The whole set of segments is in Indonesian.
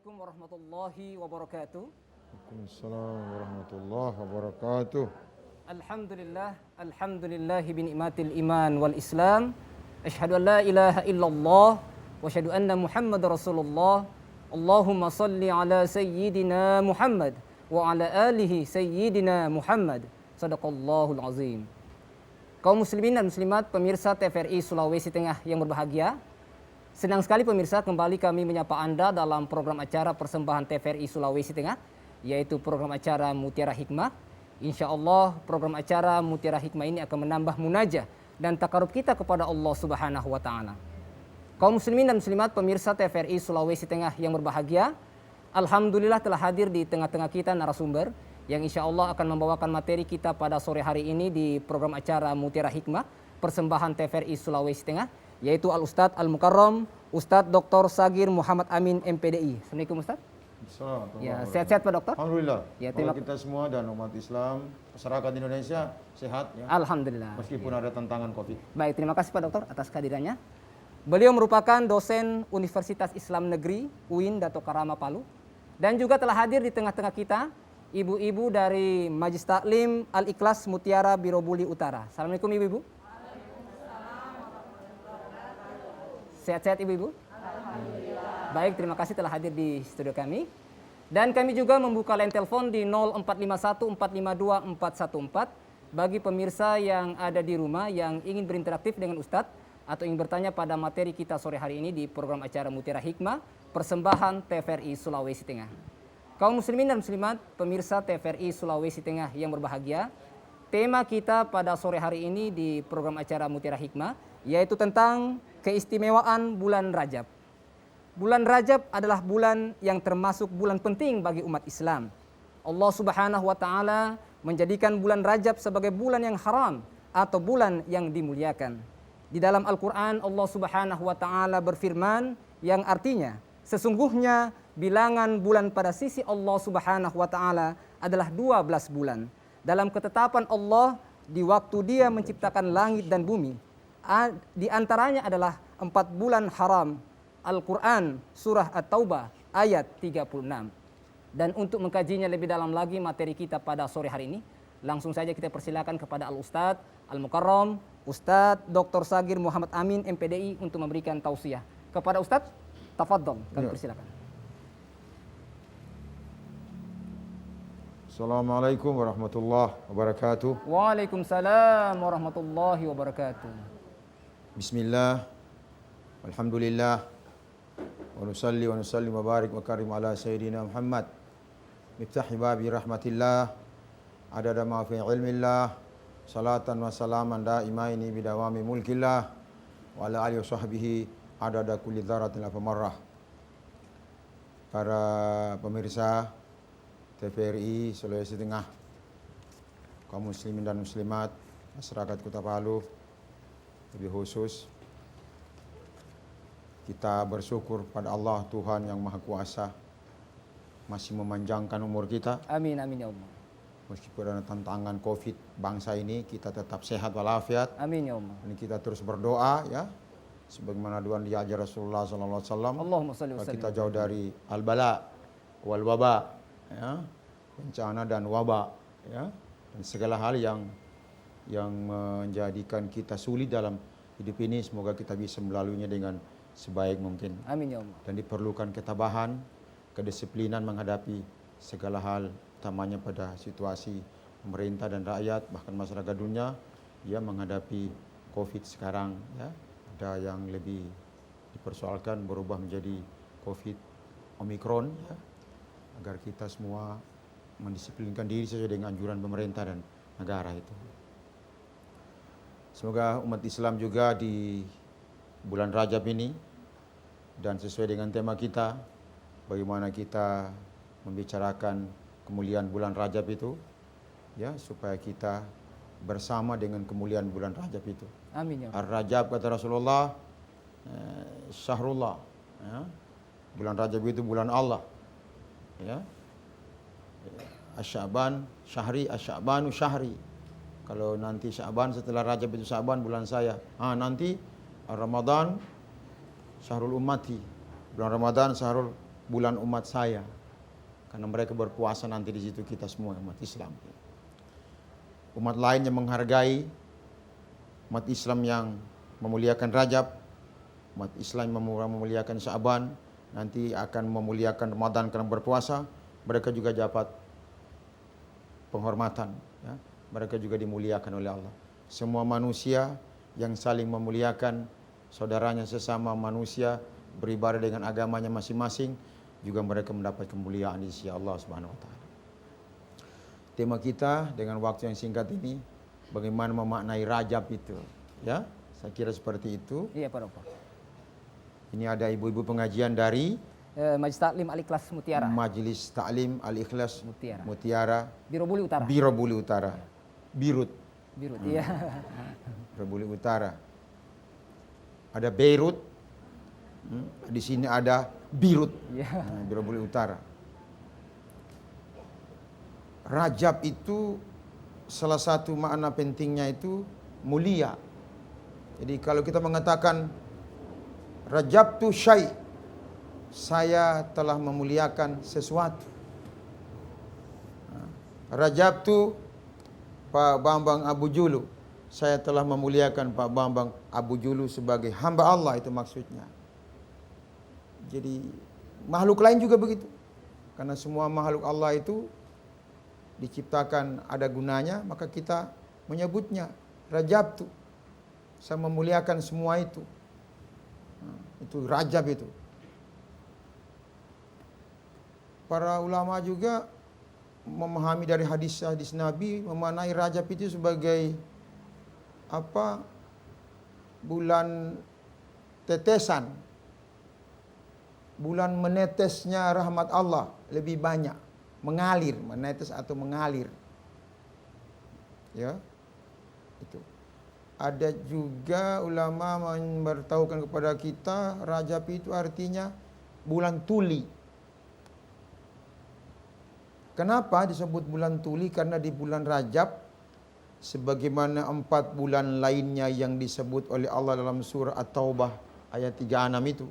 Assalamualaikum warahmatullahi wabarakatuh. Waalaikumsalam warahmatullahi wabarakatuh. Alhamdulillah bi ni'matil iman wal Islam. Asyhadu an la ilaha illallah wa asyhadu anna Muhammadar Rasulullah. Allahumma salli ala sayyidina Muhammad wa ala alihi sayyidina Muhammad. Shadaqallahul azim. Kaum muslimin dan muslimat pemirsa TVRI Sulawesi Tengah yang berbahagia, senang sekali pemirsa kembali kami menyapa Anda dalam program acara persembahan TVRI Sulawesi Tengah, yaitu program acara Mutiara Hikmah. Insya Allah program acara Mutiara Hikmah ini akan menambah munajah dan takarub kita kepada Allah Subhanahu wa Ta'ala. Kaum muslimin dan muslimat pemirsa TVRI Sulawesi Tengah yang berbahagia, alhamdulillah telah hadir di tengah-tengah kita narasumber yang insya Allah akan membawakan materi kita pada sore hari ini di program acara Mutiara Hikmah persembahan TVRI Sulawesi Tengah, yaitu Al-Ustadz Al-Mukarram Ustadz Dr. Sagir Muhammad Amin MPDI. Assalamualaikum Ustadz. Assalamualaikum. Ya, sehat-sehat Pak Dokter? Alhamdulillah. Ya, Kalau kita semua dan umat Islam, masyarakat Indonesia sehat ya. Alhamdulillah. Meskipun ada tantangan Covid. Baik, terima kasih Pak Dokter atas kehadirannya. Beliau merupakan dosen Universitas Islam Negeri UIN Dato Karama Palu, dan juga telah hadir di tengah-tengah kita ibu-ibu dari Majlis Taklim Al-Ikhlas Mutiara Birobuli Utara. Assalamualaikum ibu-ibu. Sehat-sehat ibu-ibu? Alhamdulillah. Baik, terima kasih telah hadir di studio kami. Dan kami juga membuka line telepon di 0451 452 414 bagi pemirsa yang ada di rumah yang ingin berinteraktif dengan Ustadz atau ingin bertanya pada materi kita sore hari ini di program acara Mutiara Hikmah persembahan TVRI Sulawesi Tengah. Kaum muslimin dan muslimat pemirsa TVRI Sulawesi Tengah yang berbahagia, tema kita pada sore hari ini di program acara Mutiara Hikmah yaitu tentang keistimewaan bulan Rajab. Bulan Rajab adalah bulan yang termasuk bulan penting bagi umat Islam. Allah Subhanahu wa Ta'ala menjadikan bulan Rajab sebagai bulan yang haram atau bulan yang dimuliakan. Di dalam Al-Quran Allah Subhanahu wa Ta'ala berfirman yang artinya, sesungguhnya bilangan bulan pada sisi Allah Subhanahu wa Ta'ala adalah 12 bulan. Dalam ketetapan Allah di waktu Dia menciptakan langit dan bumi, di antaranya adalah 4 bulan haram. Al-Quran surah At-Taubah ayat 36. Dan untuk mengkajinya lebih dalam lagi materi kita pada sore hari ini, langsung saja kita persilakan kepada Al-Ustadz Al-Mukarram Ustadz Dr. Sagir Muhammad Amin MPDI untuk memberikan tausiah. Kepada Ustadz, tafadhol, kami persilakan. Assalamualaikum warahmatullahi wabarakatuh. Waalaikumsalam warahmatullahi wabarakatuh. Bismillah. Alhamdulillah. Wa nusalli wa nusallim wa barik wa karim ala sayyidina Muhammad. Miftahi babi rahmatillah. Adada ma fi ilmillah. Salatan wa salaman daimaini bidawami mulkillah. Wa ala alihi wa sahbihi adada kulli dzaratin alfa marrah. Para pemirsa TVRI Sulawesi Tengah, kaum muslimin dan muslimat, masyarakat Kota Palu, lebih khusus kita bersyukur pada Allah Tuhan yang Maha Kuasa masih memanjangkan umur kita. Amin, amin ya Allah. Meskipun ada tantangan Covid bangsa ini, kita tetap sehat walafiat. Amin ya Allah. Ini kita terus berdoa ya, sebagaimana doa diajar Rasulullah SAW. Allahumma shalli wa sallim. Kita jauh dari al-bala wal waba, ya, bencana dan wabak, ya, dan segala hal yang menjadikan kita sulit dalam hidup ini. Semoga kita bisa melaluinya dengan sebaik mungkin. Amin ya Allah. Dan diperlukan ketabahan, kedisiplinan menghadapi segala hal, utamanya pada situasi pemerintah dan rakyat, bahkan masyarakat dunia yang menghadapi Covid sekarang. Ya, ada yang lebih dipersoalkan berubah menjadi Covid Omikron, ya, agar kita semua mendisiplinkan diri sesuai dengan anjuran pemerintah dan negara itu. Semoga umat Islam juga di bulan Rajab ini, dan sesuai dengan tema kita, bagaimana kita membicarakan kemuliaan bulan Rajab itu, ya, supaya kita bersama dengan kemuliaan bulan Rajab itu. Amin ya Allah. Ar-Rajab kata Rasulullah, syahrullah, ya. Bulan Rajab itu bulan Allah, ya. Asy-Sya'ban syahri, asy-Sya'banu syahri. Kalau nanti Sya'ban setelah Rajab itu Sya'ban bulan saya. Nanti Ramadan syahrul ummati. Bulan Ramadan syahrul bulan umat saya. Karena mereka berpuasa nanti di situ kita semua umat Islam. Umat lain yang menghargai, umat Islam yang memuliakan Rajab, umat Islam yang memuliakan Sya'ban, nanti akan memuliakan Ramadan karena berpuasa, mereka juga dapat penghormatan. Ya. Mereka juga dimuliakan oleh Allah. Semua manusia yang saling memuliakan saudaranya sesama manusia, beribadah dengan agamanya masing-masing, juga mereka mendapat kemuliaan di sisi Allah Subhanahu wa taala. Tema kita dengan waktu yang singkat ini, bagaimana memaknai Rajab itu, ya. Saya kira seperti itu. Iya, Pak Ropo. Ini ada ibu-ibu pengajian dari Majelis Taklim Al-Ikhlas Mutiara. Majelis Taklim Al-Ikhlas Mutiara. Biro Buli Utara. Biro Buli Utara. Birut. Iya. Biro Buli Utara. Ada Beirut. Di sini ada Birut. Biro Buli Utara. Rajab itu salah satu makna pentingnya itu mulia. Jadi kalau kita mengatakan Rajab tu syai', saya telah memuliakan sesuatu. Rajab tu Pak Bambang Abu Julu, saya telah memuliakan Pak Bambang Abu Julu sebagai hamba Allah, itu maksudnya. Jadi makhluk lain juga begitu. Karena semua makhluk Allah itu diciptakan ada gunanya, maka kita menyebutnya Rajab tu. Saya memuliakan semua itu. Itu Rajab itu. Para ulama juga memahami dari hadis-hadis Nabi memaknai Rajab itu sebagai apa? Bulan tetesan. Bulan menetesnya rahmat Allah lebih banyak, mengalir, menetes atau mengalir. Ya. Itu. Ada juga ulama memberitahukan kepada kita Rajab itu artinya bulan tuli. Kenapa disebut bulan tuli? Karena di bulan Rajab, sebagaimana 4 bulan lainnya yang disebut oleh Allah dalam surah At-Taubah ayat 36 itu.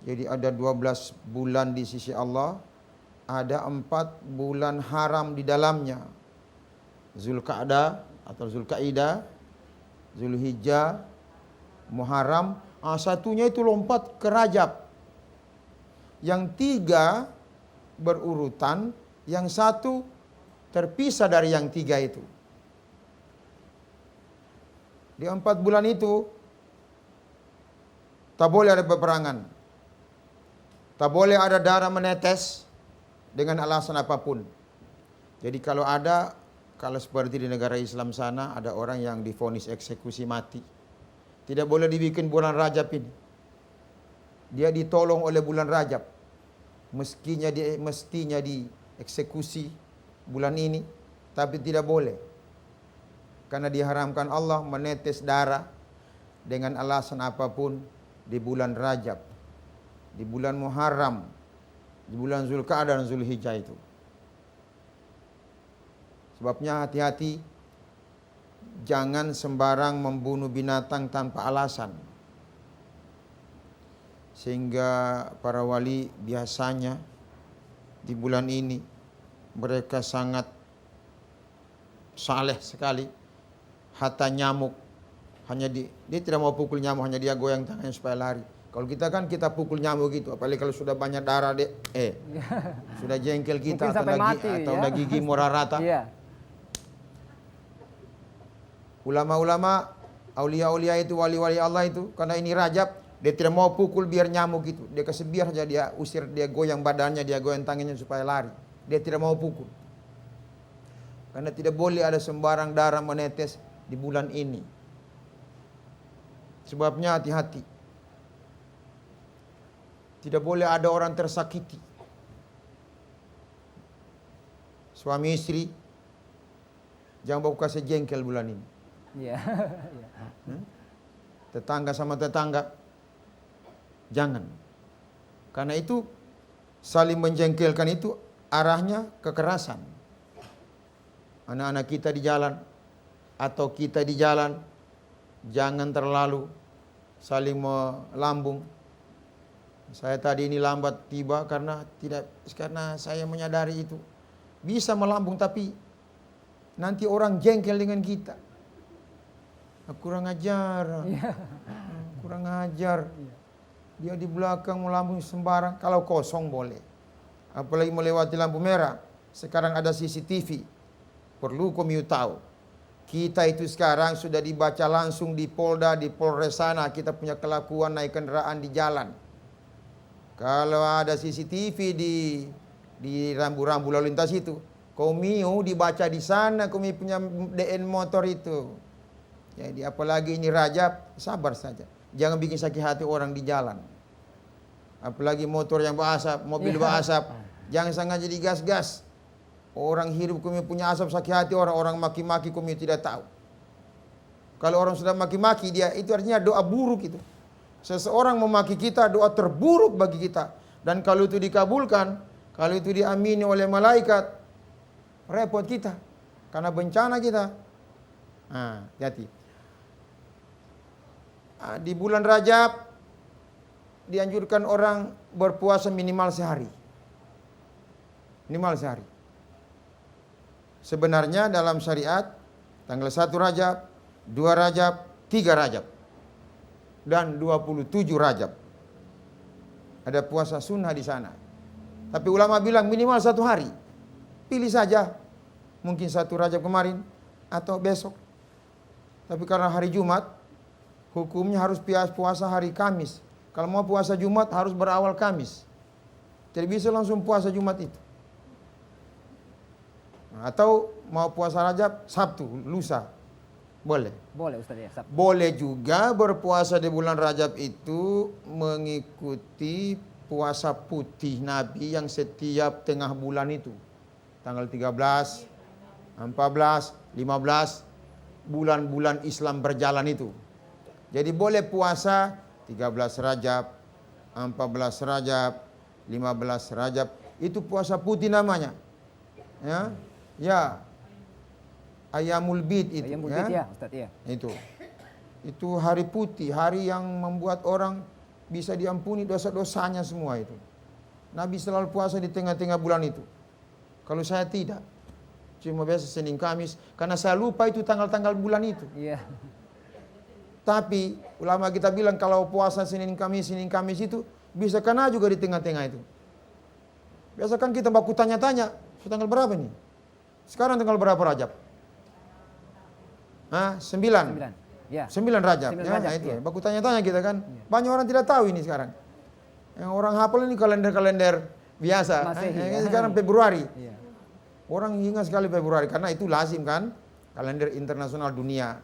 Jadi ada 12 bulan di sisi Allah, ada 4 bulan haram di dalamnya. Zulqa'dah atau Zulqa'idah, Zulhijjah, Muharram, satunya itu lompat ke Rajab. Yang 3 berurutan, yang 1 terpisah dari yang 3 itu. Di 4 bulan itu tak boleh ada peperangan. Tak boleh ada darah menetes dengan alasan apapun. Jadi kalau seperti di negara Islam sana ada orang yang divonis eksekusi mati, tidak boleh dibikin bulan Rajab ini. Dia ditolong oleh bulan Rajab. Mestinya dieksekusi bulan ini, tapi tidak boleh. Karena diharamkan Allah menetes darah dengan alasan apapun di bulan Rajab, di bulan Muharram, di bulan Zulqa'dah dan Zulhijjah itu. Sebabnya hati-hati, jangan sembarang membunuh binatang tanpa alasan. Sehingga para wali biasanya di bulan ini mereka sangat saleh sekali. Hatta nyamuk, dia tidak mau pukul nyamuk, hanya dia goyang tangannya supaya lari. Kalau kita kan kita pukul nyamuk gitu, apalagi kalau sudah banyak darah sudah jengkel kita atau gigi murah rata. Iya. Ulama-ulama, aulia-aulia itu, wali-wali Allah itu, karena ini Rajab, dia tidak mau pukul biar nyamuk gitu. Dia kasih biar saja, dia usir, dia goyang badannya, dia goyang tangannya supaya lari. Dia tidak mau pukul. Karena tidak boleh ada sembarang darah menetes di bulan ini. Sebabnya hati-hati. Tidak boleh ada orang tersakiti. Suami istri, jangan bawa kasih jengkel bulan ini. Iya. Tetangga sama tetangga, jangan. Karena itu saling menjengkelkan itu arahnya kekerasan. Anak-anak kita di jalan atau kita di jalan, jangan terlalu saling melambung. Saya tadi ini lambat tiba karena saya menyadari itu. Bisa melambung tapi nanti orang jengkel dengan kita. Kurang ajar. Kurang ajar. Dia di belakang melambung sembarang. Kalau kosong boleh. Apalagi melewati lampu merah. Sekarang ada CCTV. Perlu kamu tahu. Kita itu sekarang sudah dibaca langsung di Polda, di Polres sana. Kita punya kelakuan naik kendaraan di jalan. Kalau ada CCTV di rambu-rambu lalu lintas itu, komiu dibaca di sana, komi punya DN motor itu. Jadi apalagi ini Rajab, sabar saja. Jangan bikin sakit hati orang di jalan. Apalagi motor yang berasap, mobil berasap. Jangan sengaja digas-gas. Orang hidup komi punya asap sakit hati orang maki-maki komi tidak tahu. Kalau orang sudah maki-maki dia, itu artinya doa buruk itu. Seseorang memaki kita, doa terburuk bagi kita. Dan kalau itu dikabulkan, kalau itu diamini oleh malaikat, repot kita. Karena bencana kita. Nah, hati. Di bulan Rajab, dianjurkan orang berpuasa minimal sehari. Minimal sehari. Sebenarnya dalam syariat, tanggal 1 Rajab, 2 Rajab, 3 Rajab. Dan 27 Rajab. Ada puasa sunnah di sana. Tapi ulama bilang minimal 1 hari. Pilih saja. Mungkin 1 Rajab kemarin atau besok. Tapi karena hari Jumat, hukumnya harus puasa hari Kamis. Kalau mau puasa Jumat harus berawal Kamis. Jadi bisa langsung puasa Jumat itu. Atau mau puasa Rajab Sabtu, lusa. Boleh. Boleh Ustaz ya. Boleh juga berpuasa di bulan Rajab itu mengikuti puasa putih Nabi yang setiap tengah bulan itu. Tanggal 13, 14, 15, bulan-bulan Islam berjalan itu. Jadi boleh puasa 13 Rajab, 14 Rajab, 15 Rajab. Itu puasa putih namanya. Ya. Ya. Ayamul Bid itu. Ayamul Bid ya, Ustaz ya. Itu hari putih, hari yang membuat orang bisa diampuni dosa-dosanya semua itu. Nabi selalu puasa di tengah-tengah bulan itu. Kalau saya tidak. Cuma biasa Senin Kamis karena saya lupa itu tanggal-tanggal bulan itu. Iya. Tapi ulama kita bilang kalau puasa Senin Kamis itu bisa kena juga di tengah-tengah itu. Biasa kan kita baku tanya-tanya, tanggal berapa nih? Sekarang tanggal berapa Rajab? 9. 9. Ya. 9 Rajab. 9 Ya, Rajab, itu. iya. Baku tanya-tanya kita kan. Banyak orang tidak tahu ini sekarang. Yang orang hafal ini kalender-kalender biasa. Masehi, ya. Sekarang Februari. Iya. Orang ingat sekali Februari karena itu lazim kan. Kalender internasional dunia.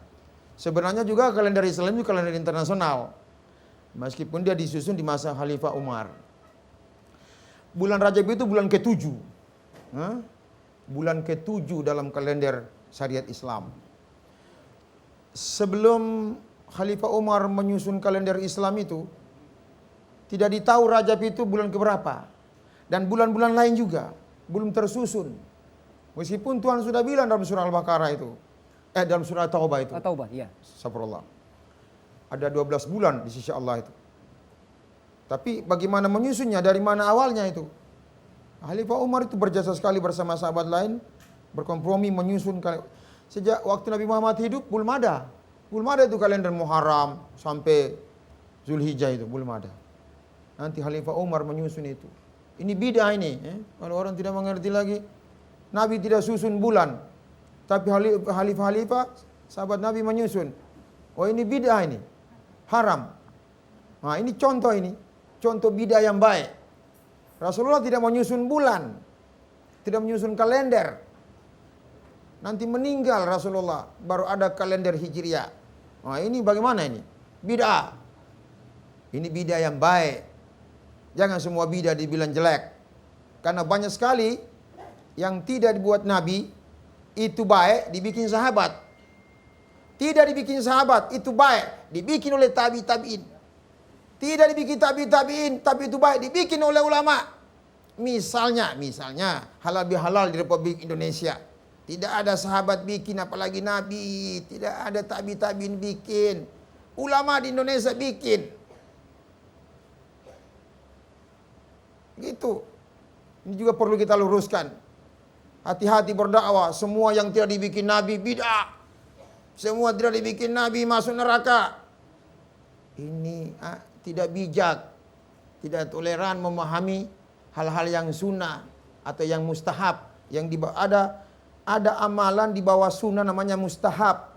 Sebenarnya juga kalender Islam itu kalender internasional. Meskipun dia disusun di masa Khalifah Umar. Bulan Rajab itu bulan ke-7. Bulan ke-7 dalam kalender syariat Islam. Sebelum Khalifah Umar menyusun kalender Islam itu, tidak ditahu Rajab itu bulan keberapa. Dan bulan-bulan lain juga belum tersusun. Meskipun Tuhan sudah bilang dalam surah Al-Baqarah itu. Dalam surah Taubah itu. Taubah, iya. Astagfirullah. Ada 12 bulan di sisi Allah itu. Tapi bagaimana menyusunnya, dari mana awalnya itu? Khalifah Umar itu berjasa sekali bersama sahabat lain, berkompromi menyusun sejak waktu Nabi Muhammad hidup belum ada. Belum ada itu kalender Muharram sampai Zulhijjah itu belum ada. Nanti Khalifah Umar menyusun itu. Ini bidah ini. Kalau orang tidak mengerti lagi, Nabi tidak susun bulan. Tapi Khalifah sahabat Nabi menyusun. Oh ini bidah ini. Haram. Nah ini contoh ini. Contoh bidah yang baik. Rasulullah tidak menyusun bulan. Tidak menyusun kalender. Nanti meninggal Rasulullah, baru ada kalender Hijriah. Nah ini bagaimana ini? Bid'ah. Ini bid'ah yang baik. Jangan semua bid'ah dibilang jelek. Karena banyak sekali yang tidak dibuat Nabi, itu baik, dibikin sahabat. Tidak dibikin sahabat, itu baik, dibikin oleh tabi'in. Tidak dibikin tabi'in, tapi itu baik, dibikin oleh ulama. Misalnya halal bihalal di Republik Indonesia. Tidak ada sahabat bikin, apalagi Nabi. Tidak ada tabi'in bikin. Ulama di Indonesia bikin. Gitu. Ini juga perlu kita luruskan. Hati-hati berdakwah. Semua yang tidak dibikin Nabi bid'ah. Semua tidak dibikin Nabi masuk neraka. Ini tidak bijak. Tidak toleran memahami hal-hal yang sunnah atau yang mustahab. Yang ada amalan di bawah sunnah namanya mustahab.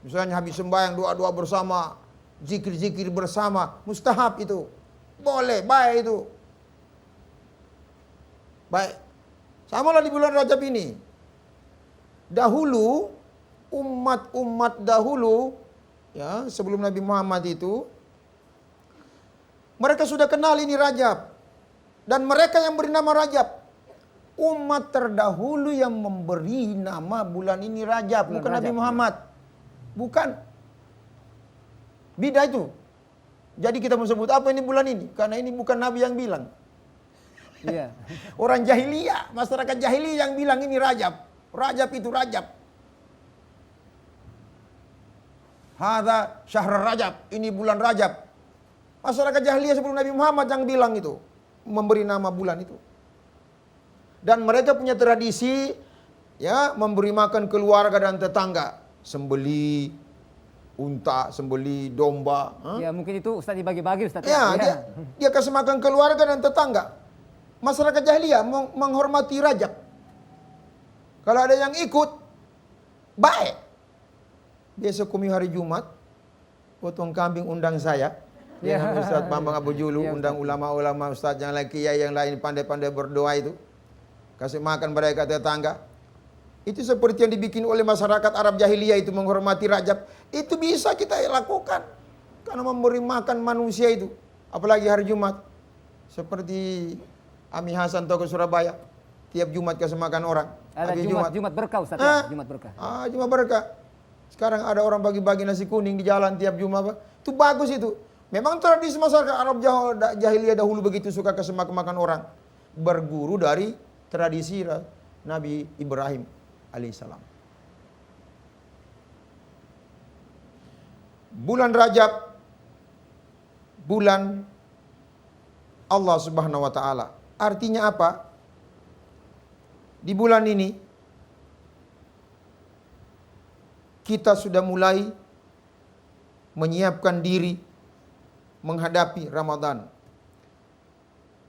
Misalnya habis sembahyang doa-doa bersama, zikir-zikir bersama, mustahab itu. Boleh, baik itu. Baik. Samalah di bulan Rajab ini. Dahulu umat-umat dahulu ya, sebelum Nabi Muhammad itu mereka sudah kenal ini Rajab. Dan mereka yang beri nama Rajab, umat terdahulu yang memberi nama bulan ini Rajab, bukan Nabi Muhammad. Bukan. Beda itu. Jadi kita mau sebut apa ini bulan ini? Karena ini bukan Nabi yang bilang. Iya. Orang jahiliyah, masyarakat jahiliyah yang bilang ini Rajab. Rajab itu Rajab. Hadza syahr Rajab, ini bulan Rajab. Masyarakat jahiliyah sebelum Nabi Muhammad yang bilang itu, memberi nama bulan itu. Dan mereka punya tradisi ya, memberi makan keluarga dan tetangga. Sembeli unta, sembeli domba. Ya mungkin itu Ustaz dibagi-bagi Ustaz. Ya, dia kasih makan keluarga dan tetangga. Masyarakat jahiliyah menghormati Rajab. Kalau ada yang ikut, baik. Besok kami hari Jumat, potong kambing undang saya. Dengan Ustaz Bambang Abu Julu, undang ulama-ulama, Ustaz yang lain, kiai yang lain pandai-pandai berdoa itu. Kasih makan mereka tetangga. Itu seperti yang dibikin oleh masyarakat Arab jahiliyah itu menghormati Rajab. Itu bisa kita lakukan. Karena memberi makan manusia itu. Apalagi hari Jumat. Seperti Ami Hasan Toko Surabaya. Tiap Jumat kasih makan orang. Ada Jumat berkah Ustaz ya? Jumat berkah. Jumat berkah. Sekarang ada orang bagi-bagi nasi kuning di jalan tiap Jumat. Itu bagus itu. Memang tradisi masyarakat Arab jahiliyah dahulu begitu suka kasih makan orang. Berguru dari tradisi Nabi Ibrahim alaihissalam. Bulan Rajab, bulan Allah Subhanahu wa taala. Artinya apa? Di bulan ini kita sudah mulai menyiapkan diri menghadapi Ramadan.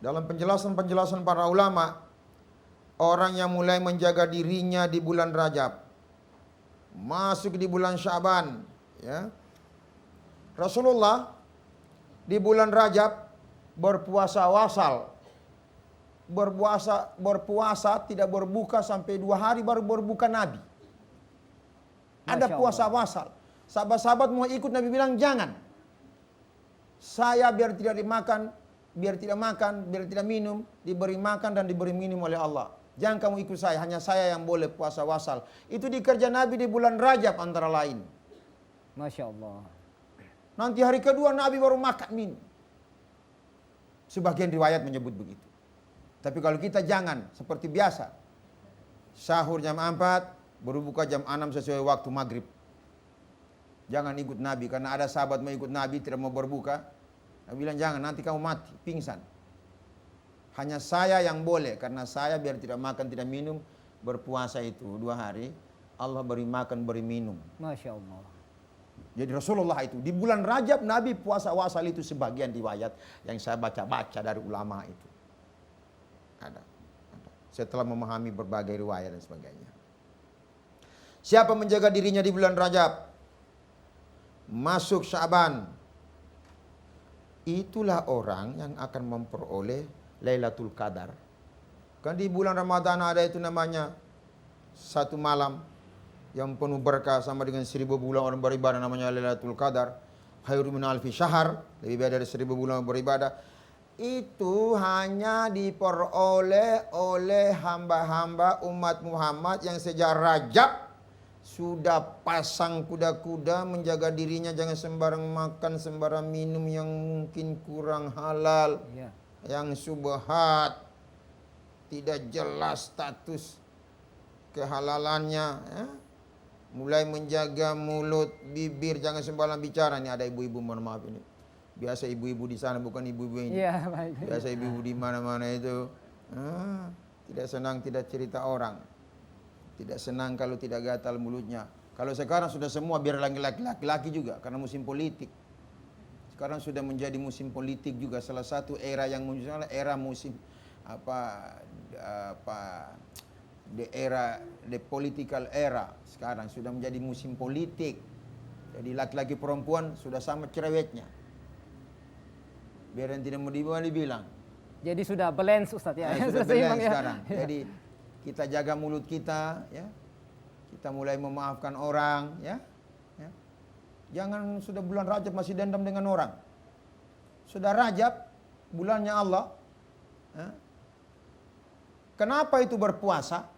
Dalam penjelasan-penjelasan para ulama, orang yang mulai menjaga dirinya di bulan Rajab, masuk di bulan Syaban, ya. Rasulullah di bulan Rajab berpuasa wasal. Berpuasa tidak berbuka sampai 2 hari baru berbuka Nabi. Ada puasa wasal. Sahabat-sahabat mau ikut, Nabi bilang jangan. Saya biar tidak makan, biar tidak minum, diberi makan dan diberi minum oleh Allah. Jangan kamu ikut saya, hanya saya yang boleh puasa wasal. Itu dikerja Nabi di bulan Rajab antara lain. Masya Allah. Nanti hari kedua Nabi baru makan minum. Sebagian riwayat menyebut begitu. Tapi kalau kita jangan seperti biasa. Sahur jam 4, berbuka jam 6 sesuai waktu maghrib. Jangan ikut Nabi, karena ada sahabat mau ikut Nabi tidak mau berbuka. Nabi bilang jangan, nanti kamu mati, pingsan. Hanya saya yang boleh, karena saya biar tidak makan tidak minum, berpuasa itu 2 hari. Allah beri makan beri minum. Masya Allah. Jadi Rasulullah itu di bulan Rajab Nabi puasa wasal itu sebagian riwayat yang saya baca-baca dari ulama itu. Ada. Setelah memahami berbagai riwayat dan sebagainya. Siapa menjaga dirinya di bulan Rajab, masuk Syaban, itulah orang yang akan memperoleh Lailatul Qadar. Kan di bulan Ramadan ada itu namanya 1 malam yang penuh berkah sama dengan 1000 bulan orang beribadah, namanya Lailatul Qadar. Khairun min alfi syahr, lebih baik dari 1000 bulan beribadah. Itu hanya diperoleh oleh hamba-hamba umat Muhammad yang sejak Rajab sudah pasang kuda-kuda, menjaga dirinya jangan sembarang makan, sembarang minum yang mungkin kurang halal, yang syubhat, tidak jelas status kehalalannya, ya. Mulai menjaga mulut, bibir, jangan sembarang bicara. Ini ada ibu-ibu, mohon maaf ini. Biasa ibu-ibu di sana bukan ibu-ibu ini. Iya, baik. Biasa ibu-ibu di mana-mana itu tidak senang tidak cerita orang. Tidak senang kalau tidak gatal mulutnya. Kalau sekarang sudah semua biar laki-laki juga karena musim politik. Sekarang sudah menjadi musim politik juga, salah satu era yang muncul era musim the political era. Sekarang sudah menjadi musim politik. Jadi laki-laki perempuan sudah sama cerewetnya. Biar yang tidak mau dibilang. Jadi sudah balance Ustaz ya. Sudah seimbang balance ya. sekarang. Jadi kita jaga mulut kita, ya. Kita mulai memaafkan orang, ya. Ya. Jangan sudah bulan Rajab masih dendam dengan orang. Sudah Rajab, bulannya Allah. Ya. Kenapa itu berpuasa?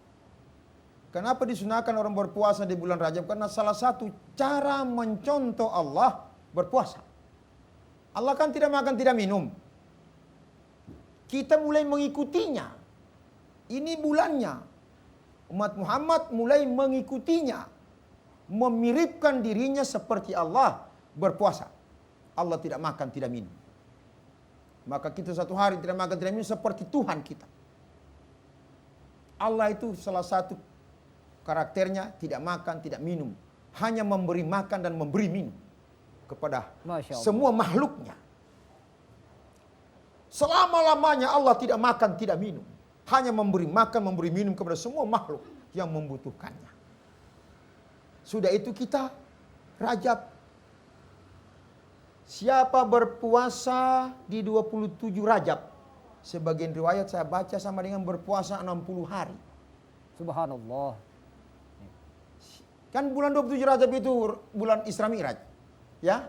Kenapa disunahkan orang berpuasa di bulan Rajab? Karena salah satu cara mencontoh Allah berpuasa. Allah kan tidak makan, tidak minum. Kita mulai mengikutinya. Ini bulannya. Umat Muhammad mulai mengikutinya. Memiripkan dirinya seperti Allah berpuasa. Allah tidak makan, tidak minum. Maka kita satu hari tidak makan, tidak minum seperti Tuhan kita. Allah itu salah satu karakternya tidak makan, tidak minum. Hanya memberi makan dan memberi minum kepada semua makhluknya. Selama-lamanya Allah tidak makan, tidak minum. Hanya memberi makan, memberi minum kepada semua makhluk yang membutuhkannya. Sudah itu kita Rajab. Siapa berpuasa di 27 Rajab? Sebagian riwayat saya baca sama dengan berpuasa 60 hari. Subhanallah. Kan bulan 27 Rajab itu bulan Isra Mi'raj. Ya?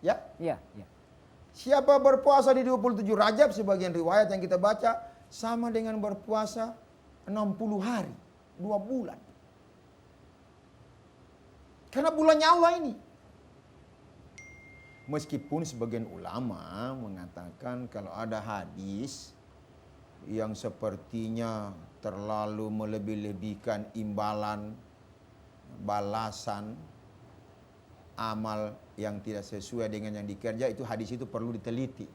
Ya? Iya, iya. Siapa berpuasa di 27 Rajab, sebagian riwayat yang kita baca, sama dengan berpuasa 60 hari. 2 bulan. Karena bulannya Allah ini. Meskipun sebagian ulama mengatakan kalau ada hadis yang sepertinya terlalu melebih-lebihkan imbalan, balasan, amal yang tidak sesuai dengan yang dikerja, itu hadis itu perlu diteliti.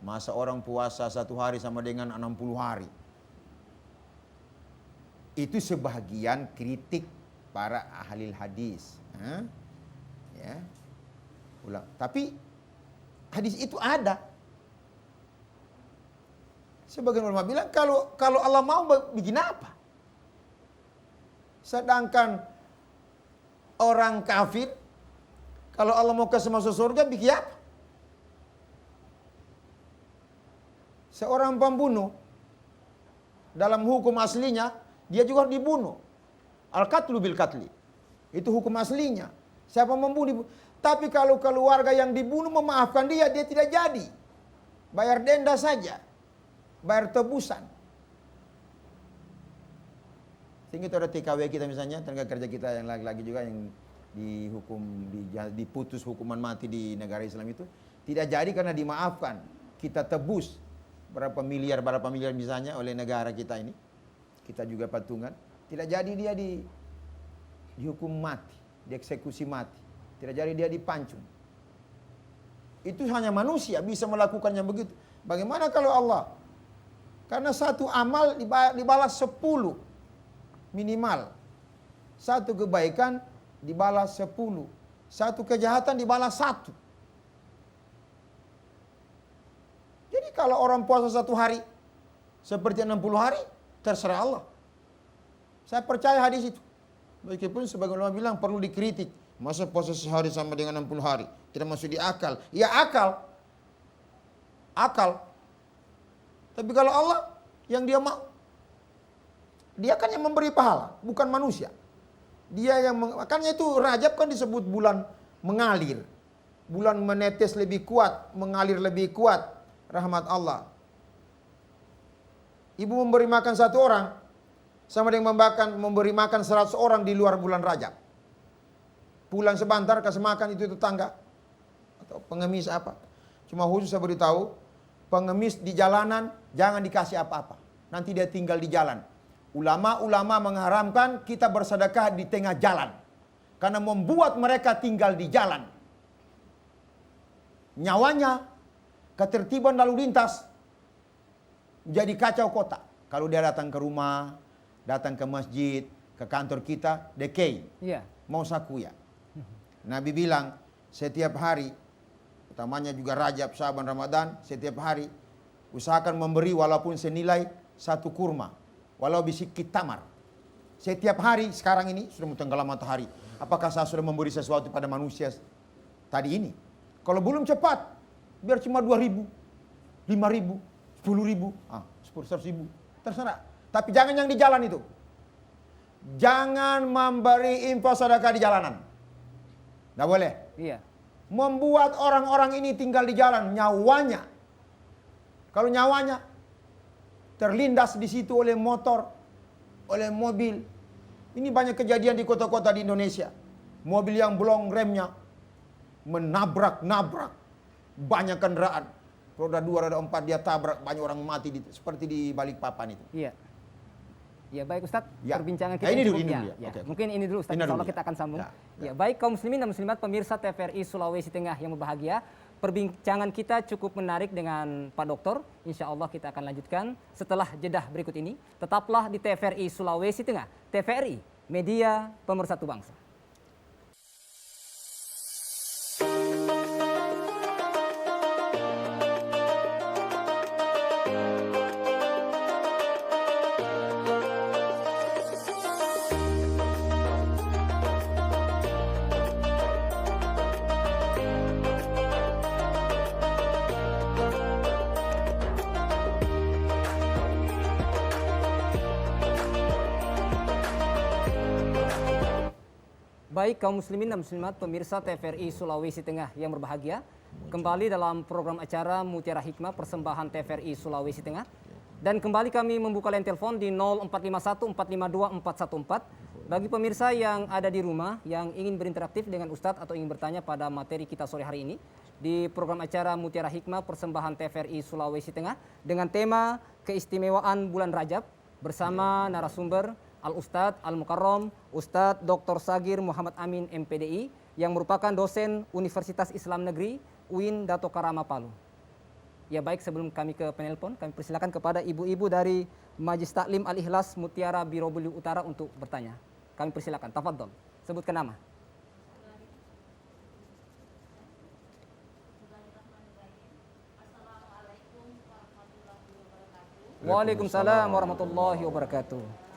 Masa orang puasa 1 hari sama dengan 60 hari? Itu sebagian kritik para ahli hadis. Ya. Ulang. Tapi hadis itu ada. Sebagian ulama bilang kalau Allah mau bikin apa? Sedangkan orang kafir kalau Allah mau kasih masuk surga bikin apa? Seorang pembunuh dalam hukum aslinya dia juga harus dibunuh. Al-qatlu bil qatli. Itu hukum aslinya. Siapa membunuh? Tapi kalau keluarga yang dibunuh memaafkan dia tidak jadi. Bayar denda saja. Bayar tebusan. Sehingga itu ada TKW kita misalnya, tenaga kerja kita yang lagi-lagi juga yang dihukum, diputus hukuman mati di negara Islam itu. Tidak jadi karena dimaafkan. Kita tebus berapa miliar misalnya oleh negara kita ini. Kita juga patungan. Tidak jadi dia dihukum mati, dieksekusi mati. Tidak jadi dia dipancung. Itu hanya manusia bisa melakukannya begitu. Bagaimana kalau Allah? Karena satu amal dibalas 10 minimal. Satu kebaikan dibalas 10. Satu kejahatan dibalas 1. Jadi kalau orang puasa 1 hari seperti 60 hari, terserah Allah. Saya percaya hadis itu. Meskipun sebagian ulama bilang perlu dikritik. Masa puasa sehari sama dengan 60 hari? Tidak masuk di akal. Ya akal. Akal. Tapi kalau Allah yang dia mau, dia kan yang memberi pahala, bukan manusia. Dia yang makanya itu Rajab kan disebut bulan mengalir. Bulan menetes lebih kuat, mengalir lebih kuat rahmat Allah. Ibu memberi makan 1 orang sama dengan memberi makan 100 orang di luar bulan Rajab. Pulang sebentar kasih makan itu tetangga atau pengemis apa. Cuma khusus saya beritahu, pengemis di jalanan jangan dikasih apa-apa. Nanti dia tinggal di jalan. Ulama-ulama mengharamkan kita bersedekah di tengah jalan. Karena membuat mereka tinggal di jalan. Nyawanya ketertiban lalu lintas jadi kacau kota. Kalau dia datang ke rumah, datang ke masjid, ke kantor kita, dekei. Iya. Mau sakuya. Nabi bilang, setiap hari, utamanya juga Rajab, Syaban, Ramadan, setiap hari, usahakan memberi walaupun senilai 1 kurma. Walau bisikit tamar. Setiap hari, sekarang ini, sudah mau tenggelam matahari. Apakah saya sudah memberi sesuatu pada manusia tadi ini? Kalau belum cepat, biar cuma 2.000, 5.000, 10.000, 100.000, terserah. Tapi jangan yang di jalan itu. Jangan memberi info sedekah di jalanan. Nggak boleh. Iya. Membuat orang-orang ini tinggal di jalan, nyawanya. Kalau nyawanya terlindas di situ oleh motor, oleh mobil. Ini banyak kejadian di kota-kota di Indonesia. Mobil yang belum remnya menabrak-nabrak banyak kendaraan. Roda 2, roda 4 dia tabrak, banyak orang mati seperti di Balikpapan itu. Iya. Ya baik Ustadz, Ya. perbincangan kita Ya, ini dulu, cukup ini ya. dulu ya. Ya. Oke. Mungkin ini dulu Ustadz, Ini insya dulu Allah ya. kita akan sambung. Ya, Ya, baik kaum muslimin dan muslimat pemirsa TVRI Sulawesi Tengah yang berbahagia. Perbincangan kita cukup menarik dengan Pak Doktor. Insya Allah kita akan lanjutkan setelah jedah berikut ini. Tetaplah di TVRI Sulawesi Tengah. TVRI, media pemersatu bangsa. Baik kaum muslimin dan muslimat pemirsa TVRI Sulawesi Tengah yang berbahagia, kembali dalam program acara Mutiara Hikmah persembahan TVRI Sulawesi Tengah. Dan kembali kami membuka line telepon di 0451 452 414 bagi pemirsa yang ada di rumah yang ingin berinteraktif dengan Ustadz atau ingin bertanya pada materi kita sore hari ini di program acara Mutiara Hikmah persembahan TVRI Sulawesi Tengah dengan tema keistimewaan bulan Rajab bersama narasumber Al-Ustadz Al-Mukarram, Ustadz Dr. Sagir Muhammad Amin MPDI yang merupakan dosen Universitas Islam Negeri UIN Dato Karama Palu. Ya baik, sebelum kami ke penelpon, kami persilakan kepada ibu-ibu dari Majelis Taklim Al-Ikhlas Mutiara Biro Belu Utara untuk bertanya. Kami persilakan, tafadhol, sebutkan nama. Waalaikumsalam warahmatullahi wabarakatuh.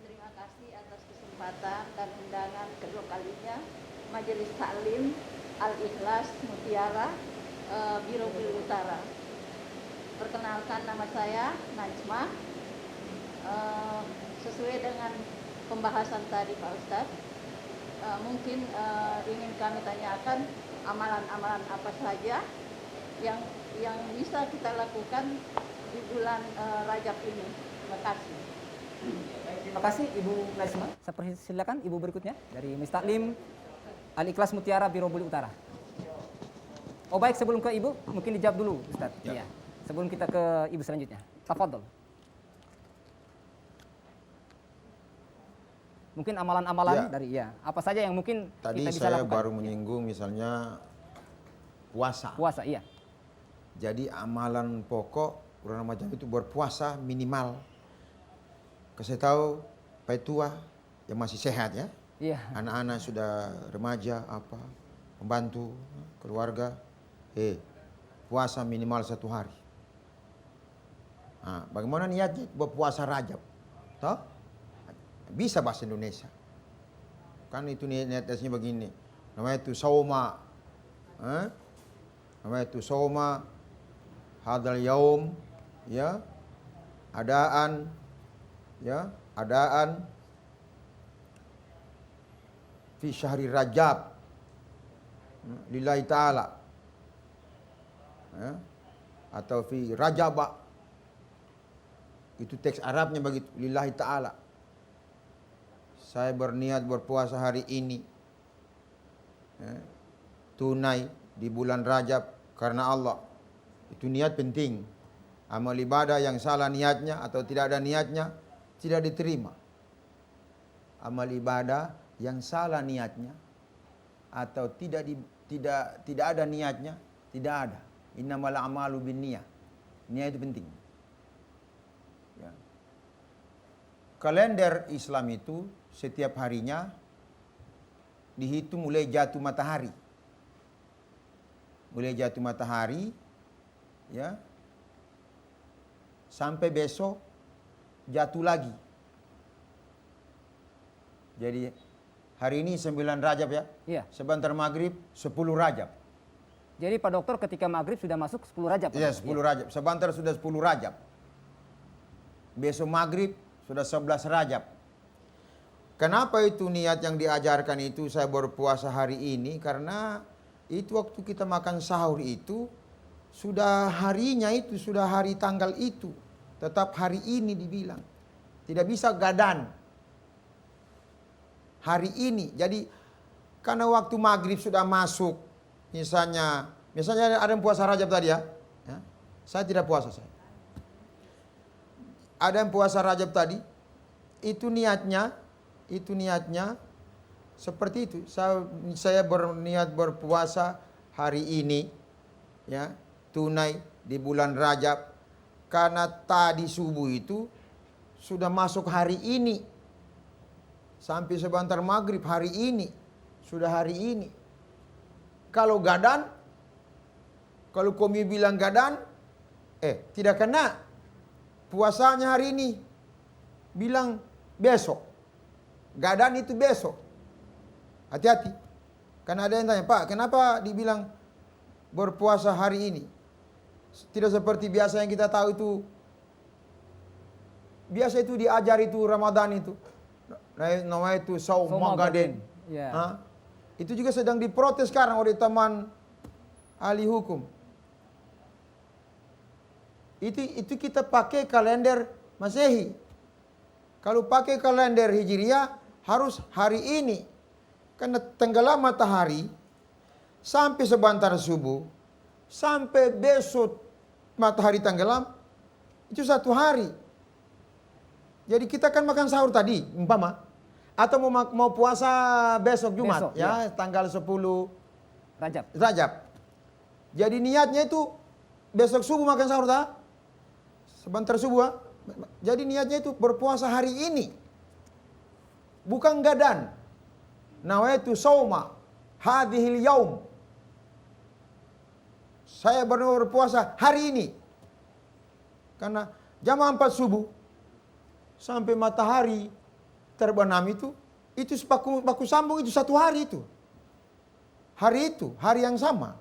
Terima kasih atas kesempatan dan undangan kedua kalinya Majelis Taklim Al-Ikhlas Mutiara Biro Belu Utara. Perkenalkan, nama saya Najma. Sesuai dengan pembahasan tadi Pak Ustadz, mungkin ingin kami tanyakan amalan-amalan apa saja yang bisa kita lakukan di bulan Rajab ini. Terima kasih. Terima kasih Ibu Najma. Saya persilakan Ibu berikutnya dari Majelis Taklim Al-Ikhlas Mutiara Biro Belu Utara. Oh baik, sebelum ke Ibu mungkin dijawab dulu Ustaz. Ya. Iya. Sebelum kita ke Ibu selanjutnya. Tafadhol. Mungkin amalan-amalan Ya. dari apa saja yang mungkin Tadi kita bisa saya lakukan. baru menyinggung misalnya puasa. Puasa, iya. Jadi amalan pokok bulan Ramadan itu berpuasa minimal. Saya tahu Pak tua yang masih sehat ya. Iya. Anak-anak sudah remaja apa, pembantu, keluarga. Puasa minimal 1 hari. Nah, bagaimana niatnya berpuasa Rajab? Toh? Bisa bahasa Indonesia. Kan itu niatnya begini. Namanya itu sauma. Namanya itu sauma hadal yaum, ya. Adaan fi syahri Rajab lillahi ta'ala, ya. Atau fi Rajaba, itu teks Arabnya begitu, lillahi ta'ala. Saya berniat berpuasa hari ini, ya, tunai di bulan Rajab karena Allah. Itu niat penting. Amal ibadah yang salah niatnya atau tidak ada niatnya tidak diterima. Amal ibadah yang salah niatnya atau tidak ada niatnya tidak ada, Innamal a'malu binniyah. Niat itu penting. Ya. Kalender Islam itu setiap harinya dihitung mulai jatuh matahari. Mulai jatuh matahari, ya, sampai besok jatuh lagi. Jadi hari ini 9 Rajab ya. Iya. Sebentar maghrib 10 Rajab. Jadi Pak Dokter ketika maghrib sudah masuk 10 Rajab. Pak Iya, Dokter? 10 Rajab. Sebentar sudah 10 Rajab. Besok maghrib sudah 11 Rajab. Kenapa itu niat yang diajarkan itu saya berpuasa hari ini? Karena itu waktu kita makan sahur itu sudah harinya itu, sudah hari tanggal itu. Tetap hari ini dibilang. Tidak bisa gadan. Hari ini. Jadi karena waktu maghrib sudah masuk. Misalnya ada yang puasa Rajab tadi ya. Saya tidak puasa saya. Ada yang puasa Rajab tadi. Itu niatnya seperti itu. Saya berniat berpuasa hari ini, ya, tunai di bulan Rajab. Karena tadi subuh itu sudah masuk hari ini. Sampai sebentar maghrib hari ini. Sudah hari ini. Kalau gadan, kalau komi bilang gadan, tidak kena. Puasanya hari ini. Bilang besok. Gadan itu besok. Hati-hati. Karena ada yang tanya, Pak, kenapa dibilang berpuasa hari ini? Tidak seperti biasa yang kita tahu itu. Biasa itu diajar itu Ramadan itu. Namanya itu Saum Magaden. Ya. Itu juga sedang diprotes sekarang oleh teman ahli hukum. Itu kita pakai kalender Masehi. Kalau pakai kalender Hijriah harus hari ini. Karena tenggelam matahari sampai sebentar subuh, sampai besok matahari tenggelam, itu 1 hari. Jadi kita kan makan sahur tadi, umpama. Atau mau puasa besok Jumat, Besok, ya, tanggal 10 Rajab. Jadi niatnya itu besok subuh makan sahur tak? Sebentar subuh. Jadi niatnya itu berpuasa hari ini. Bukan gadan. Nawaitu sauma hadhil yaum. Saya berpuasa hari ini. Karena jam 4 subuh sampai matahari terbenam itu baku sambung itu 1 hari itu. Hari yang sama.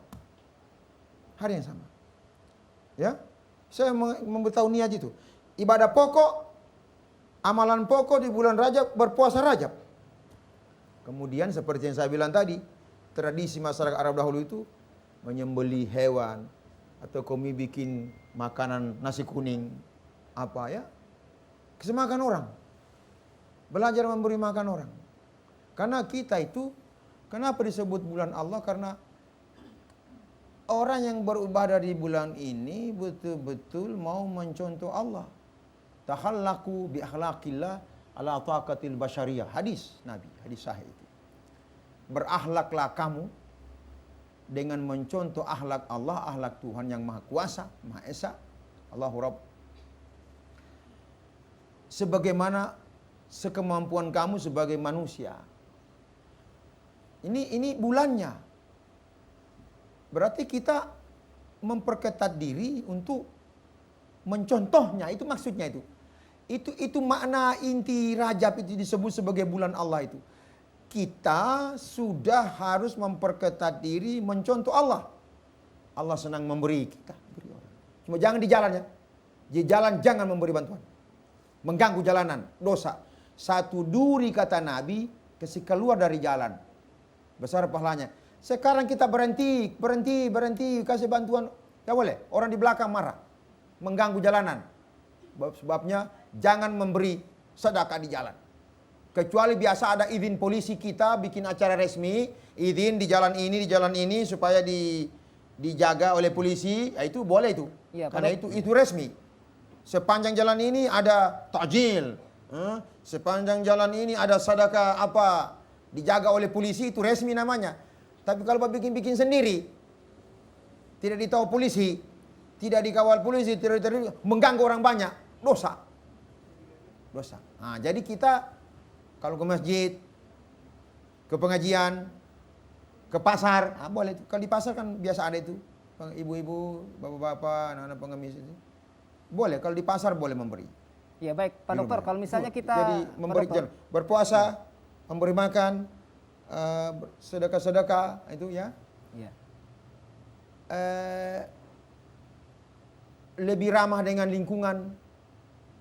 Hari yang sama. Ya. Saya memberitahu niat itu. Ibadah pokok, amalan pokok di bulan Rajab, berpuasa Rajab. Kemudian seperti yang saya bilang tadi, tradisi masyarakat Arab dahulu itu menyembelih hewan atau kami bikin makanan nasi kuning apa ya, kesemakan orang. Belajar memberi makan orang. Karena kita itu, kenapa disebut bulan Allah? Karena orang yang beribadah di bulan ini betul-betul mau mencontoh Allah. Tahallaku bi akhlaqillah ala taqatil basyariyah. Hadis Nabi, hadis sahih itu. Berakhlaklah kamu dengan mencontoh akhlak Allah, akhlak Tuhan yang Maha Kuasa, Maha Esa, Allahu Rabb. Sebagaimana sekemampuan kamu sebagai manusia. Ini bulannya. Berarti kita memperketat diri untuk mencontohnya, itu maksudnya itu. Itu makna inti Rajab itu disebut sebagai bulan Allah itu. Kita sudah harus memperketat diri mencontoh Allah. Allah senang memberi kita, beri orang. Cuma jangan di jalan ya. Di jalan jangan memberi bantuan. Mengganggu jalanan, dosa. 1 duri kata Nabi, keluar dari jalan. Besar pahalanya. Sekarang kita berhenti, kasih bantuan. Tidak boleh, orang di belakang marah. Mengganggu jalanan. Sebabnya jangan memberi sedekah di jalan. Kecuali biasa ada izin polisi kita bikin acara resmi, izin di jalan ini supaya dijaga oleh polisi, ya itu boleh itu. Ya, karena itu resmi. Sepanjang jalan ini ada takjil, sepanjang jalan ini ada sedekah apa, dijaga oleh polisi, itu resmi namanya. Tapi kalau bikin sendiri, tidak ditahu polisi, tidak dikawal polisi, tidak mengganggu orang banyak, dosa. Dosa. Nah, jadi kita kalau ke masjid, ke pengajian, ke pasar, boleh. Kalau di pasar kan biasa ada itu, ibu-ibu, bapak-bapak, anak-anak pengemis itu. Boleh, kalau di pasar boleh memberi. Ya baik, Pak Dokter, kalau misalnya kita jadi memberi berpuasa, memberi makan, sedekah-sedekah itu ya. Ya. Lebih ramah dengan lingkungan,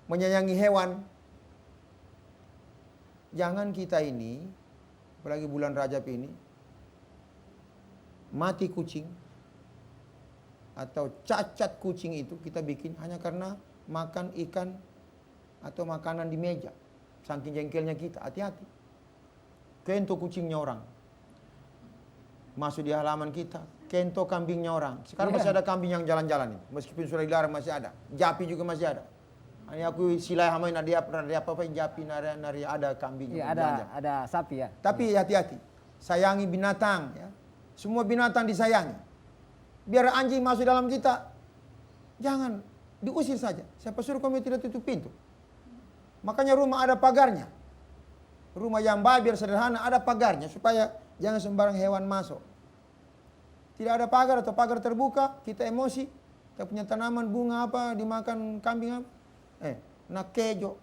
menyayangi hewan. Jangan kita ini, apalagi bulan Rajab ini, mati kucing atau cacat kucing itu kita bikin hanya karena makan ikan atau makanan di meja. Saking jengkelnya kita, hati-hati. Kento kucingnya orang masuk di halaman kita, kento kambingnya orang. Sekarang masih ada kambing yang jalan-jalan itu, meskipun sudah dilarang masih ada. Japi juga masih ada. Ini aku silai hamain ada apa japi nari ada kambing. Ya, ada sapi ya. Tapi hati-hati, sayangi binatang ya. Semua binatang disayangi. Biar anjing masuk dalam kita, jangan diusir saja. Siapa suruh kamu tidak tutup pintu? Makanya rumah ada pagarnya. Rumah yang baik biar sederhana ada pagarnya supaya jangan sembarang hewan masuk. Tidak ada pagar atau pagar terbuka, kita emosi. Kita punya tanaman bunga apa dimakan kambing apa? Nak kejo.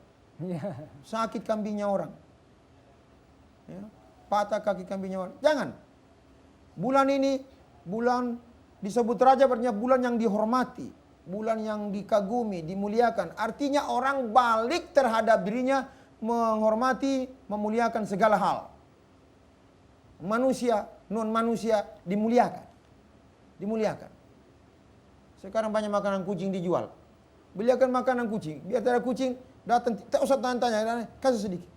Sakit kambingnya orang. Ya, patah kaki kambingnya orang. Jangan. Bulan ini bulan disebut raja artinya bulan yang dihormati, bulan yang dikagumi, dimuliakan. Artinya orang balik terhadap dirinya, menghormati, memuliakan segala hal. Manusia, non manusia dimuliakan. Dimuliakan. Sekarang banyak makanan kucing dijual. Beliakan makanan kucing. Biar ada kucing datang, tak usah tanya-tanya, kasih sedikit.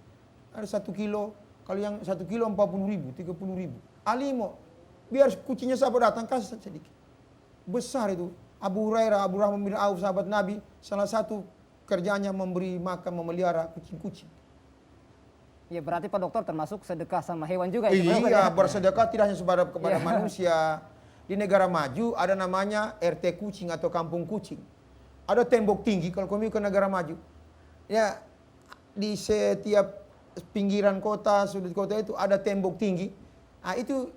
Ada 1 kilo, kalau yang 1 kilo 40.000, 30.000. Alimo, biar kucingnya sahabat datang, kasih sedikit. Besar itu. Abu Hurairah, Abu Rahman bin Auf, sahabat Nabi, salah satu kerjanya memberi makan, memelihara kucing-kucing. Ya berarti Pak Dokter termasuk sedekah sama hewan juga. Iya, bersedekah tidak hanya kepada manusia. Di negara maju ada namanya RT kucing atau kampung kucing. Ada tembok tinggi kalau kamu ke negara maju. Ya, di setiap pinggiran kota, sudut kota itu ada tembok tinggi. Nah, itu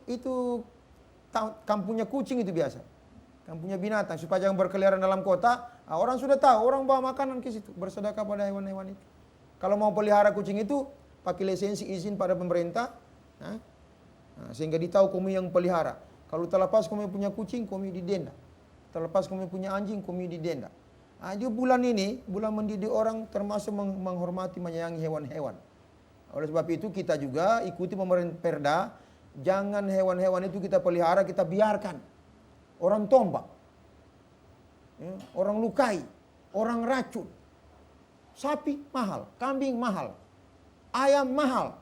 kampungnya kucing itu biasa. Kampungnya binatang supaya jangan berkeliaran dalam kota. Nah, orang sudah tahu, orang bawa makanan ke situ, bersedekah pada hewan-hewan itu. Kalau mau pelihara kucing itu pakai lisensi izin pada pemerintah. Nah, sehingga ditahu kamu yang pelihara. Kalau terlepas kamu punya kucing, kamu didenda. Terlepas kamu punya anjing, kamu didenda. Nah, di bulan ini, bulan mendidik orang termasuk menghormati, menyayangi hewan-hewan. Oleh sebab itu kita juga ikuti pemerintah perda, jangan hewan-hewan itu kita pelihara, kita biarkan. Orang tombak, ya, orang lukai, orang racun. Sapi mahal, kambing mahal, ayam mahal,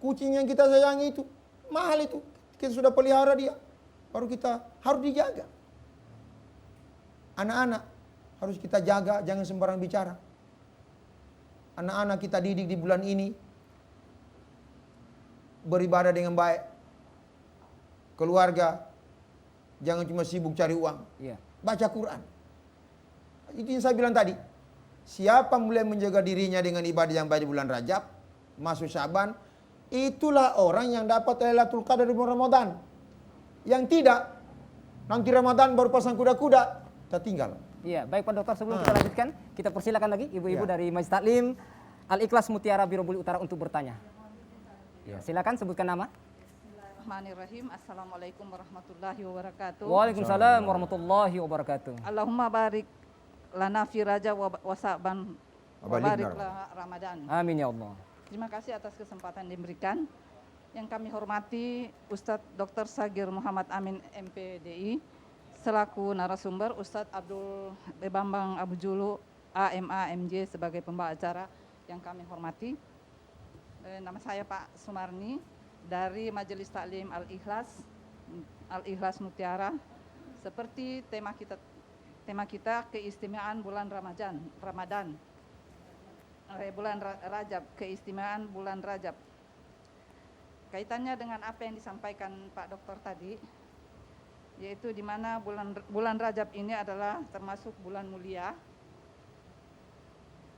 kucing yang kita sayangi itu mahal itu. Kita sudah pelihara dia, baru kita harus dijaga. Anak-anak harus kita jaga, jangan sembarang bicara. Anak-anak kita didik di bulan ini beribadah dengan baik. Keluarga jangan cuma sibuk cari uang. Iya. Baca Quran. Itu yang saya bilang tadi. Siapa mulai menjaga dirinya dengan ibadah yang baik di bulan Rajab, masuk Syaban, itulah orang yang dapat Lailatul Qadar di bulan Ramadan. Yang tidak, nanti Ramadan baru pasang kuda-kuda, tertinggal. Iya, baik Pak Dokter, sebelum kita lanjutkan, kita persilakan lagi ibu-ibu dari Majelis Taklim Al-Ikhlas Mutiara Birobuli Utara untuk bertanya. Ya, silakan sebutkan nama. Bismillahirrahmanirrahim. Assalamualaikum warahmatullahi wabarakatuh. Waalaikumsalam warahmatullahi wabarakatuh. Allahumma barik lana fi Rajab wa Sa'ban wa barik lana Ramadan. Amin ya Allah. Terima kasih atas kesempatan diberikan. Yang kami hormati Ustadz Dr. Sagir Muhammad Amin MPDI, selaku narasumber Ustadz Abdul Bambang Abu Julu AMA MJ sebagai pembawa acara yang kami hormati. Nama saya Pak Sumarni dari Majelis Taklim Al-Ikhlas Mutiara. Seperti tema kita keistimewaan bulan Ramadan. Bulan Rajab, keistimewaan bulan Rajab. Kaitannya dengan apa yang disampaikan Pak Dokter tadi, yaitu di mana bulan Rajab ini adalah termasuk bulan mulia,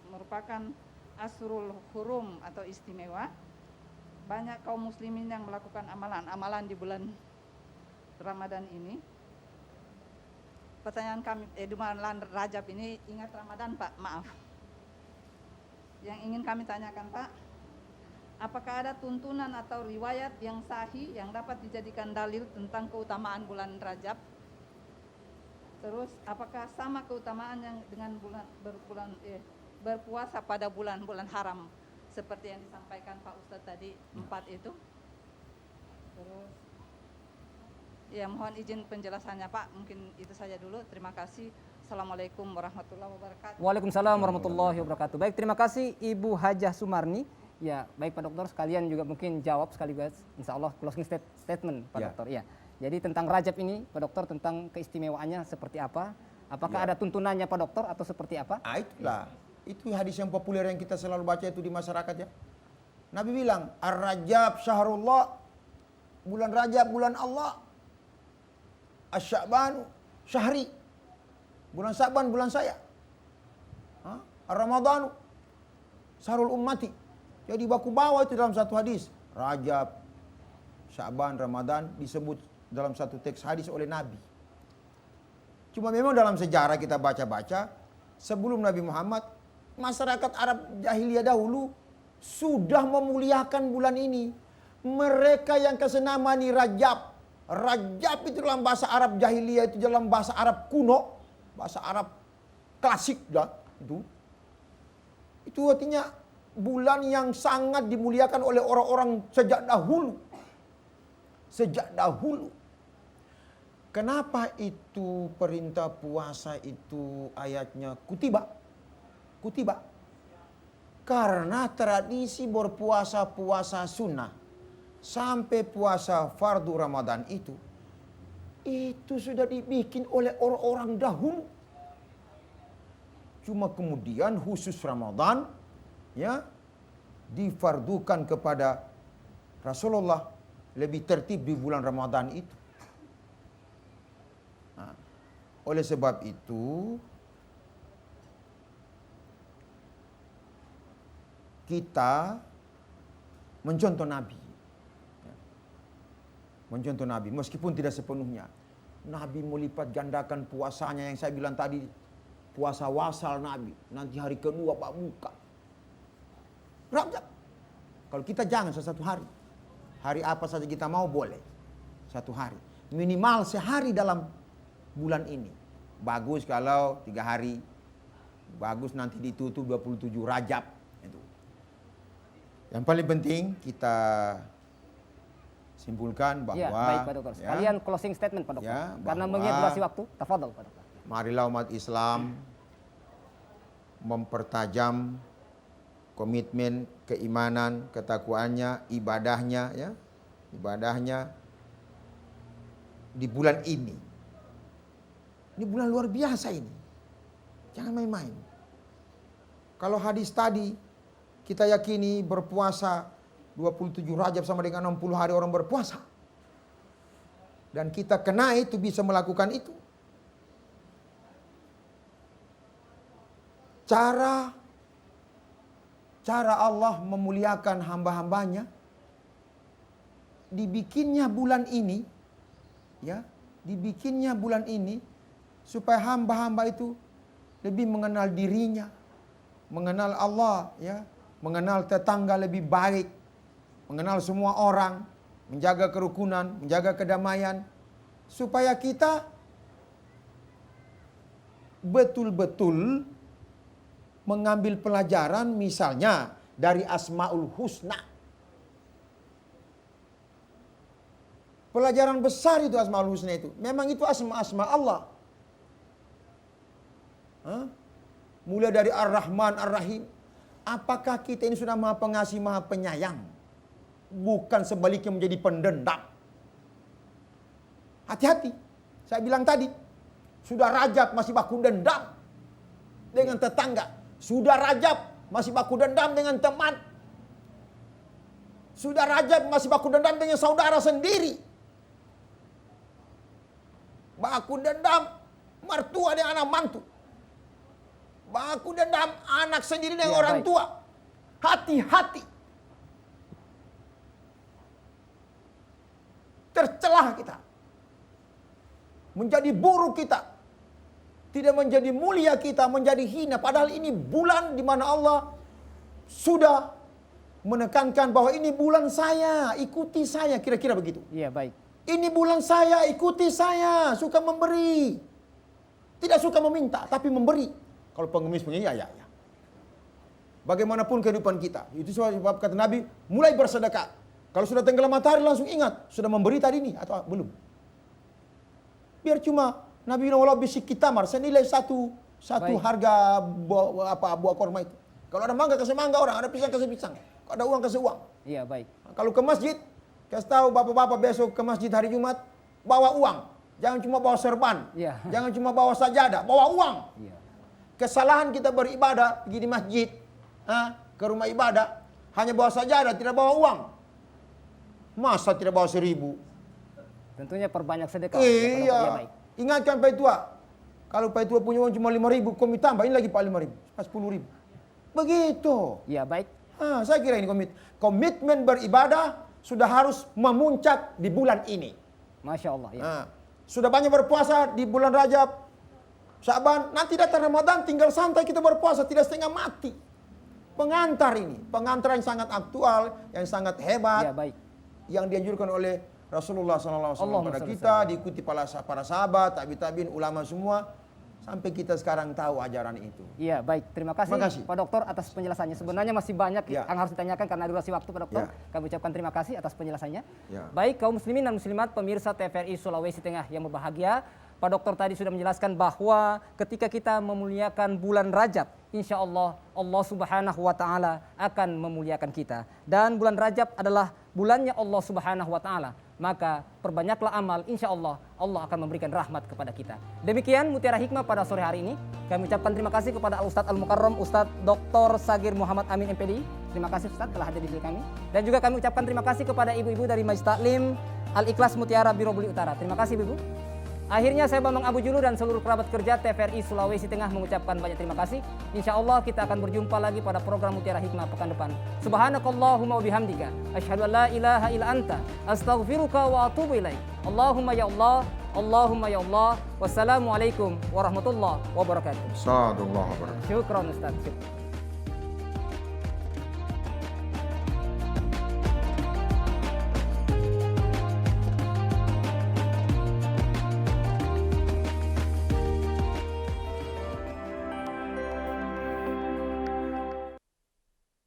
merupakan Ashurul Hurum atau istimewa. Banyak kaum muslimin yang melakukan amalan di bulan Ramadan ini. Pertanyaan kami di bulan Rajab ini, ingat Ramadan Pak, maaf. Yang ingin kami tanyakan Pak, apakah ada tuntunan atau riwayat yang sahih yang dapat dijadikan dalil tentang keutamaan bulan Rajab? Terus apakah sama keutamaan yang dengan berpuasa pada bulan-bulan haram seperti yang disampaikan Pak Ustadz tadi 4 itu? Terus ya mohon izin penjelasannya Pak, mungkin itu saja dulu. Terima kasih. Assalamualaikum warahmatullahi wabarakatuh. Waalaikumsalam warahmatullahi wabarakatuh. Baik, terima kasih Ibu Hajah Sumarni. Ya, baik Pak Dokter, sekalian juga mungkin jawab sekaligus insya Allah closing statement Pak Dokter. Ya. Jadi tentang Rajab ini Pak Dokter, tentang keistimewaannya seperti apa? Apakah ada tuntunannya Pak Dokter atau seperti apa? Itulah. Itu hadis yang populer yang kita selalu baca itu di masyarakat ya. Nabi bilang, Ar-Rajab syahrullah, bulan Rajab bulan Allah. Asy-Sya'banu syahri, bulan Sya'ban bulan saya. Ar-Ramadanu syahrul ummati. Jadi baku bawa itu dalam satu hadis. Rajab, Sya'ban, Ramadan disebut dalam satu teks hadis oleh Nabi. Cuma memang dalam sejarah kita baca-baca, sebelum Nabi Muhammad, masyarakat Arab jahiliyah dahulu sudah memuliakan bulan ini. Mereka yang kesenamani Rajab. Rajab itu dalam bahasa Arab jahiliyah, itu dalam bahasa Arab kuno, bahasa Arab klasik dah itu. Itu artinya bulan yang sangat dimuliakan oleh orang-orang sejak dahulu. Sejak dahulu. Kenapa itu perintah puasa itu ayatnya kutiba? Kutiba. Karena tradisi berpuasa-puasa sunnah sampai puasa fardu Ramadan itu sudah dibikin oleh orang-orang dahulu. Cuma kemudian khusus Ramadan ya difardukan kepada Rasulullah, lebih tertib di bulan Ramadan itu. Nah, oleh sebab itu kita mencontoh Nabi. Mencontoh Nabi, meskipun tidak sepenuhnya. Nabi melipat gandakan puasanya yang saya bilang tadi, puasa wasal Nabi. Nanti hari kedua Pak buka. Rajab. Kalau kita jangan satu hari. Hari apa saja kita mau boleh. Satu hari. Minimal sehari dalam bulan ini. Bagus kalau 3 hari. Bagus nanti ditutup 27 Rajab. Itu. Yang paling penting kita simpulkan bahwa ya, baik Pak Dokter. Sekalian closing statement Pak Dokter. Ya, karena mengingat durasi waktu, tafadhol Pak Dokter. Marilah umat Islam mempertajam komitmen keimanan, ketakwaannya, ibadahnya ya. Ibadahnya di bulan ini. Ini bulan luar biasa ini. Jangan main-main. Kalau hadis tadi kita yakini berpuasa 27 Rajab sama dengan 60 hari orang berpuasa. Dan kita kena itu bisa melakukan itu. Cara Allah memuliakan hamba-hambanya, dibikinnya bulan ini, ya, dibikinnya bulan ini supaya hamba-hamba itu lebih mengenal dirinya, mengenal Allah, ya, mengenal tetangga lebih baik, mengenal semua orang, menjaga kerukunan, menjaga kedamaian, supaya kita betul-betul mengambil pelajaran misalnya dari Asmaul Husna. Pelajaran besar itu Asmaul Husna itu. Memang itu asma-asma Allah. Mulai dari Ar-Rahman, Ar-Rahim. Apakah kita ini sudah Maha Pengasih, Maha Penyayang? Bukan sebaliknya menjadi pendendam. Hati-hati. Saya bilang tadi, sudah Rajab masih baku dendam dengan tetangga. Sudah Rajab masih baku dendam dengan teman. Sudah Rajab masih baku dendam dengan saudara sendiri. Baku dendam mertua dengan anak mantu. Baku dendam anak sendiri dengan Ya, orang baik. tua. Hati-hati. Tercelah kita. Menjadi buruk kita. Tidak menjadi mulia kita, menjadi hina. Padahal ini bulan di mana Allah sudah menekankan bahwa ini bulan saya, ikuti saya. Kira-kira begitu. Iya, baik. Ini bulan saya, ikuti saya. Suka memberi. Tidak suka meminta, tapi memberi. Kalau pengemis ya. Bagaimanapun kehidupan kita. Itu sebab kata Nabi, mulai bersedekah. Kalau sudah tenggelam matahari langsung ingat. Sudah memberi tadi ini atau belum. Biar cuma Nabi bilang walau bisik kitamar senilai satu Baik. harga buah korma itu. Kalau ada mangga kasih mangga orang, ada pisang kasih pisang. Kalau ada uang kasih uang. Iya, baik. Kalau ke masjid, kasih tahu bapak-bapak besok ke masjid hari Jumat bawa uang. Jangan cuma bawa serban. Iya. Jangan cuma bawa sajadah, bawa uang. Iya. Kesalahan kita beribadah pergi di masjid, ke rumah ibadah, hanya bawa sajadah, tidak bawa uang. Masa tidak bawa 1.000? Tentunya perbanyak sedekah. Ya, Pak Dokter. Iya, Iya. baik. Ingatkan Pak Tua. Kalau Pak Tua punya uang cuma 5.000, kami tambahin lagi Pak 5.000, 10.000. Begitu. Iya, baik. Saya kira ini komitmen beribadah sudah harus memuncak di bulan ini. Masya Allah. Ya. Sudah banyak berpuasa di bulan Rajab, Syaban, nanti datang Ramadan tinggal santai kita berpuasa, tidak setengah mati. Pengantar ini, pengantar yang sangat aktual, yang sangat hebat, Iya, baik. yang dianjurkan oleh Rasulullah SAW Allahumma pada salli kita, diikuti para sahabat, tabi'in, ulama semua, sampai kita sekarang tahu ajaran itu. Iya, baik. Terima kasih, Terima kasih. Pak Dokter atas penjelasannya. Sebenarnya masih banyak Ya. yang harus ditanyakan karena durasi waktu, Pak Dokter. Ya. Kami ucapkan terima kasih atas penjelasannya. Ya. Baik, kaum muslimin dan muslimat pemirsa TVRI Sulawesi Tengah yang berbahagia. Pak Dokter tadi sudah menjelaskan bahwa ketika kita memuliakan bulan Rajab, insya Allah Allah Subhanahu wa Ta'ala akan memuliakan kita. Dan bulan Rajab adalah bulannya Allah Subhanahu wa Ta'ala. Maka perbanyaklah amal, insya Allah Allah akan memberikan rahmat kepada kita. Demikian Mutiara Hikmah pada sore hari ini. Kami ucapkan terima kasih kepada Al-Ustadz Al-Mukarram, Ustadz Dr. Sagir Muhammad Amin MPDI. Terima kasih Ustadz telah hadir di sini kami. Dan juga kami ucapkan terima kasih kepada ibu-ibu dari Majelis Taklim Al-Ikhlas Mutiara Biro Beli Utara. Terima kasih ibu-ibu. Akhirnya saya Bambang Abu Julu dan seluruh kerabat kerja TVRI Sulawesi Tengah mengucapkan banyak terima kasih. Insya Allah kita akan berjumpa lagi pada program Mutiara Hikmah pekan depan. Subhanakallahumma wa bihamdika asyhadu an la ilaha illa anta astaghfiruka wa atubu ilaik. Allahumma ya Allah, Allahumma ya Allah. Wassalamualaikum warahmatullahi wabarakatuh. Sadullah wabarakatuh. Syukran Ustaz.